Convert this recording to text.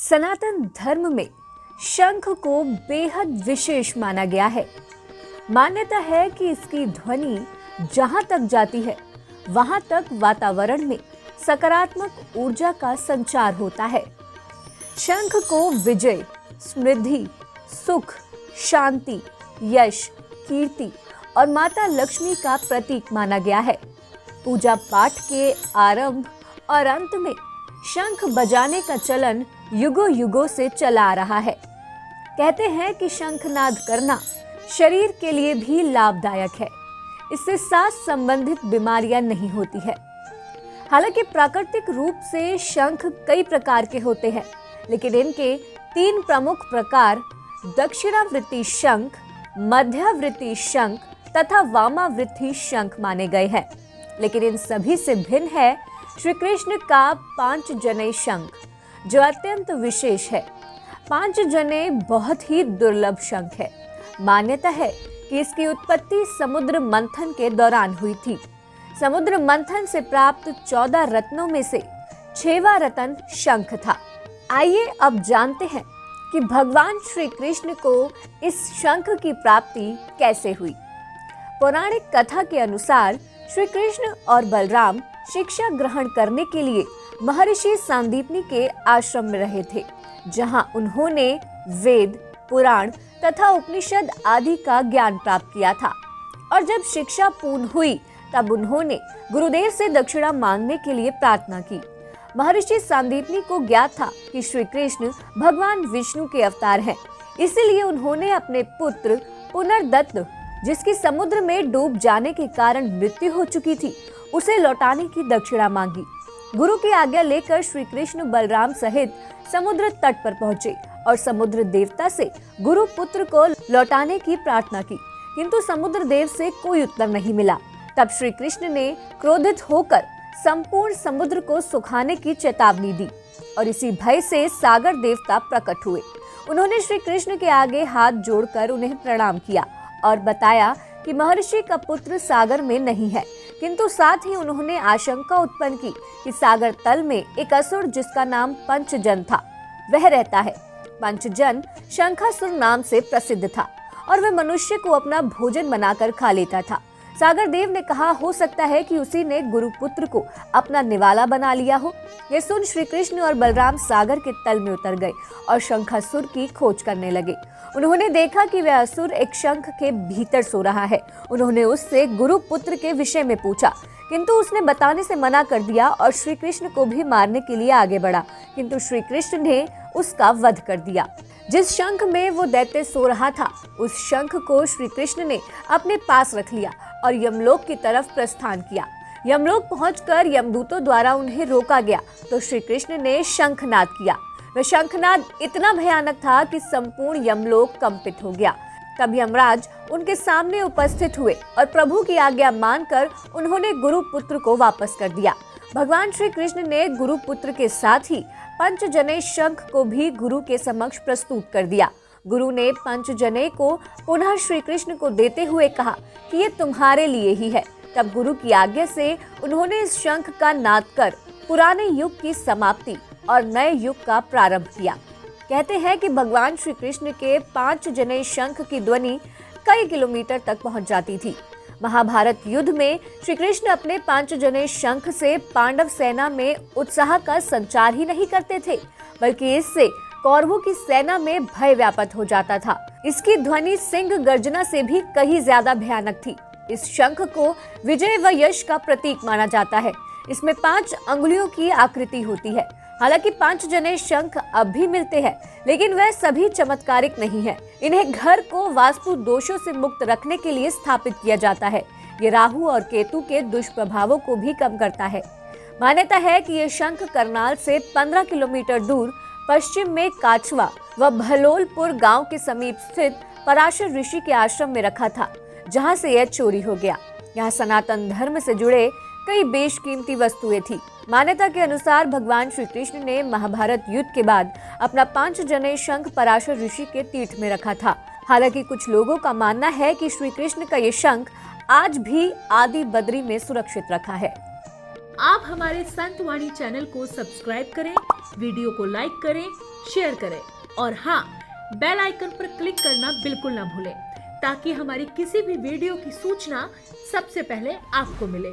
सनातन धर्म में शंख को बेहद विशेष माना गया है। मान्यता है कि इसकी ध्वनि जहां तक जाती है वहां तक वातावरण में सकारात्मक ऊर्जा का संचार होता है। शंख को विजय, समृद्धि, सुख, शांति, यश, कीर्ति और माता लक्ष्मी का प्रतीक माना गया है। पूजा पाठ के आरंभ और अंत में शंख बजाने का चलन युगों युगों से चला आ रहा है। कहते हैं कि शंखनाद करना शरीर के लिए भी लाभदायक है। इससे सांस संबंधित बीमारियां नहीं होती है। हालांकि प्राकृतिक रूप से शंख कई प्रकार के होते हैं, लेकिन इनके 3 प्रमुख प्रकार दक्षिणावृत्ति शंख, मध्यावृत्ति शंख तथा वामावृत्ति शंख माने गए हैं। लेकिन इन सभी से भिन्न है श्री कृष्ण का 5 जने शंख, जो अत्यंत विशेष है। 5 जने बहुत ही दुर्लभ शंख है। मान्यता है कि इसकी उत्पत्ति समुद्र मंथन के दौरान हुई थी। समुद्र मंथन से प्राप्त 14 रत्नों में से 6वां रत्न शंख था। आइए अब जानते हैं कि भगवान श्री कृष्ण को इस शंख की प्राप्ति कैसे हुई। पौराणिक कथा के अनुसार श्री कृष्ण और बलराम शिक्षा ग्रहण करने के लिए महर्षि सांदीपनी के आश्रम में रहे थे, जहां उन्होंने वेद, पुराण तथा उपनिषद आदि का ज्ञान प्राप्त किया था। और जब शिक्षा पूर्ण हुई तब उन्होंने गुरुदेव से दक्षिणा मांगने के लिए प्रार्थना की। महर्षि सांदीपनी को ज्ञात था कि श्री कृष्ण भगवान विष्णु के अवतार हैं, इसीलिए उन्होंने अपने पुत्र पुनर्दत्त, जिसकी समुद्र में डूब जाने के कारण मृत्यु हो चुकी थी, उसे लौटाने की दक्षिणा मांगी। गुरु की आज्ञा लेकर श्री कृष्ण बलराम सहित समुद्र तट पर पहुंचे और समुद्र देवता से गुरु पुत्र को लौटाने की प्रार्थना की, किंतु समुद्र देव से कोई उत्तर नहीं मिला। तब श्री कृष्ण ने क्रोधित होकर संपूर्ण समुद्र को सुखाने की चेतावनी दी और इसी भय से सागर देवता प्रकट हुए। उन्होंने श्री कृष्ण के आगे हाथ जोड़कर उन्हें प्रणाम किया और बताया कि महर्षि का पुत्र सागर में नहीं है, किंतु साथ ही उन्होंने आशंका उत्पन्न की कि सागर तल में एक असुर, जिसका नाम पंचजन था, वह रहता है। पंचजन शंखासुर नाम से प्रसिद्ध था और वह मनुष्य को अपना भोजन बनाकर खा लेता था। सागर देव ने कहा, हो सकता है कि उसी ने गुरुपुत्र को अपना निवाला बना लिया हो। यह सुन श्री कृष्ण और बलराम सागर के तल में उतर गए और शंखासुर की खोज करने लगे। उन्होंने देखा कि वह असुर एक शंख के भीतर सो रहा है। उन्होंने उससे गुरुपुत्र के विषय में पूछा, किंतु उसने बताने से मना कर दिया और श्री कृष्ण को भी मारने के लिए आगे बढ़ा, किंतु श्री कृष्ण ने उसका वध कर दिया। जिस शंख में वो दैत्य सो रहा था, उस शंख को श्री कृष्ण ने अपने पास रख लिया और यमलोक की तरफ प्रस्थान किया। यमलोक पहुंचकर यमदूतों द्वारा उन्हें रोका गया तो श्री कृष्ण ने शंखनाद किया। वह शंखनाद इतना भयानक था कि संपूर्ण यमलोक कंपित हो गया। तब यमराज उनके सामने उपस्थित हुए और प्रभु की आज्ञा मानकर उन्होंने गुरुपुत्र को वापस कर दिया। भगवान श्री कृष्ण ने गुरुपुत्र के साथ ही पंचजने शंख को भी गुरु के समक्ष प्रस्तुत कर दिया। गुरु ने पंचजने को पुनः श्री कृष्ण को देते हुए कहा कि ये तुम्हारे लिए ही है। तब गुरु की आज्ञा से उन्होंने इस शंख का नाद कर पुराने युग की समाप्ति और नए युग का प्रारंभ किया। कहते हैं कि भगवान श्री कृष्ण के 5 जने शंख की ध्वनि कई किलोमीटर तक पहुंच जाती थी। महाभारत युद्ध में श्री कृष्ण अपने 5 जने शंख से पांडव सेना में उत्साह का संचार ही नहीं करते थे, बल्कि इससे कौरवों की सेना में भय व्याप्त हो जाता था। इसकी ध्वनि सिंह गर्जना से भी कहीं ज्यादा भयानक थी। इस शंख को विजय व यश का प्रतीक माना जाता है। इसमें 5 अंगुलियों की आकृति होती है। हालांकि 5 जने शंख अब भी मिलते हैं, लेकिन वह सभी चमत्कारिक नहीं है। इन्हें घर को वास्तु दोषों से मुक्त रखने के लिए स्थापित किया जाता है। ये राहु और केतु के दुष्प्रभावों को भी कम करता है। मान्यता है कि ये शंख करनाल से 15 किलोमीटर दूर पश्चिम में काछवा व भलोलपुर गांव के समीप स्थित पराशर ऋषि के आश्रम में रखा था, जहां से यह चोरी हो गया। यहाँ सनातन धर्म से जुड़े कई बेशकीमती वस्तुएं थी। मान्यता के अनुसार भगवान श्री कृष्ण ने महाभारत युद्ध के बाद अपना 5 जने शंख पराशर ऋषि के तीर्थ में रखा था। हालांकि कुछ लोगों का मानना है कि श्री कृष्ण का ये शंख आज भी आदि बद्री में सुरक्षित रखा है। आप हमारे संतवाणी चैनल को सब्सक्राइब करें, वीडियो को लाइक करें, शेयर करें और हाँ, बेल आइकन पर क्लिक करना बिल्कुल ना भूलें ताकि हमारी किसी भी वीडियो की सूचना सबसे पहले आपको मिले।